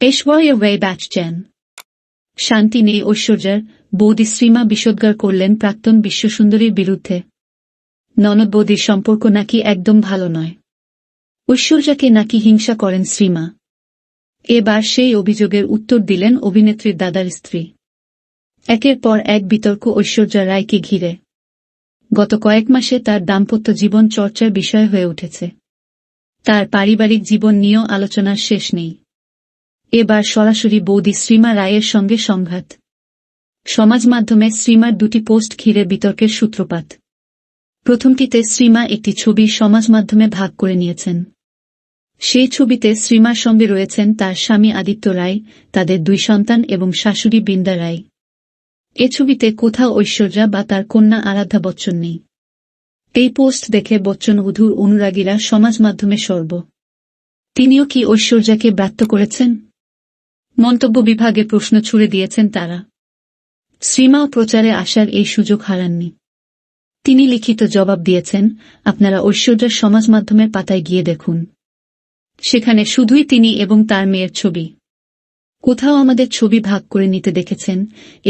Peshawar way বাঁচছেন। শান্তি নেই ঐশ্বর্যার, বৌদি শ্রীমা বিষোদ্গার করলেন প্রাক্তন বিশ্বসুন্দরীর বিরুদ্ধে। ননদ বৌদির সম্পর্ক নাকি একদম ভালো নয়। ঐশ্বর্যাকে নাকি হিংসা করেন শ্রীমা। এবার সেই অভিযোগের উত্তর দিলেন অভিনেত্রীর দাদার স্ত্রী। একের পর এক বিতর্ক ঐশ্বর্যা রায়কে ঘিরে। গত কয়েক মাসে তার দাম্পত্য জীবন চর্চার বিষয় হয়ে উঠেছে। তার পারিবারিক জীবন নিয়েও আলোচনার শেষ নেই। এবার সরাসরি বৌদি শ্রীমা রায়ের সঙ্গে সংঘাত। সমাজ মাধ্যমে শ্রীমার দুটি পোস্ট ঘিরে বিতর্কের সূত্রপাত। প্রথমটিতে শ্রীমা একটি ছবি সমাজ মাধ্যমে ভাগ করে নিয়েছেন। সেই ছবিতে শ্রীমার সঙ্গে রয়েছেন তার স্বামী আদিত্য রায়, তাদের 2 সন্তান এবং শাশুড়ি বৃন্দা রায়। এ ছবিতে কোথাও ঐশ্বর্যা বা তার কন্যা আরাধ্যা বচ্চন নেই। এই পোস্ট দেখে বচ্চন বধূর অনুরাগীরা সমাজ মাধ্যমে সরব। তিনিও কি ঐশ্বর্যাকে ব্রাত্য করেছেন? মন্তব্য বিভাগে প্রশ্ন ছুড়ে দিয়েছেন তারা। শ্রীমাও প্রচারে আসার এই সুযোগ হারাননি। তিনি লিখিত জবাব দিয়েছেন, আপনারা ঐশ্বর্যার সমাজ মাধ্যমের পাতায় গিয়ে দেখুন। সেখানে শুধুই তিনি এবং তার মেয়ের ছবি। কোথাও আমাদের ছবি ভাগ করে নিতে দেখেছেন।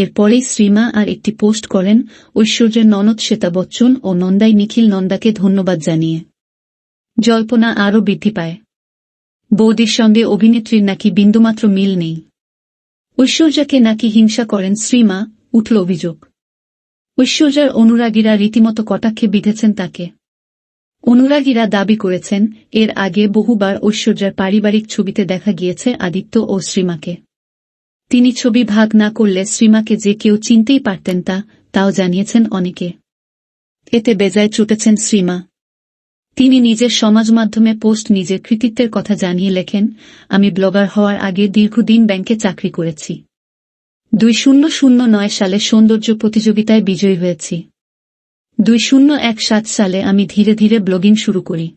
এরপরেই শ্রীমা আর একটি পোস্ট করেন ঐশ্বর্যের ননদ শ্বেতা বচ্চন ও নন্দাই নিখিল নন্দাকে ধন্যবাদ জানিয়ে। জল্পনা আরও বৃদ্ধি পায়। বৌদির সঙ্গে অভিনেত্রীর নাকি বিন্দুমাত্র মিল নেই। ঐশ্বর্যাকে নাকি হিংসা করেন শ্রীমা, উঠল অভিযোগ। ঐশ্বর্যার অনুরাগীরা রীতিমতো কটাক্ষে বিঁধেছেন তাকে। অনুরাগীরা দাবি করেছেন, এর আগে বহুবার ঐশ্বর্যার পারিবারিক ছবিতে দেখা গিয়েছে আদিত্য ও শ্রীমাকে। তিনি ছবি ভাগ না করলে শ্রীমাকে যে কেউ চিনতেই পারতেন তাও জানিয়েছেন অনেকে। এতে বেজায় চটেছেন শ্রীমা। তিনি নিজের সমাজ মাধ্যমে পোস্ট নিজের কৃতিত্বের কথা জানিয়ে লেখেন, আমি ব্লগার হওয়ার আগে দীর্ঘদিন ব্যাংকে চাকরি করেছি। 2009 সালে সৌন্দর্য প্রতিযোগিতায় বিজয়ী হয়েছি। 2017 সালে আমি ধীরে ধীরে ব্লগিং শুরু করি।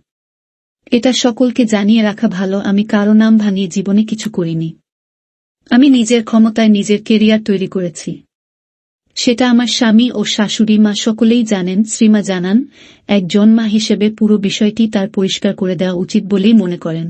এটা সকলকে জানিয়ে রাখা ভালো, আমি কারো নাম ভাঙিয়ে জীবনে কিছু করিনি। আমি নিজের ক্ষমতায় নিজের কেরিয়ার তৈরি করেছি। সেটা আমার স্বামী ও শাশুড়ি মা সকলেই জানেন। শ্রীমা জানান, একজন মা হিসেবে পুরো বিষয়টি তার পরিষ্কার করে দেওয়া উচিত বলেই মনে করেন।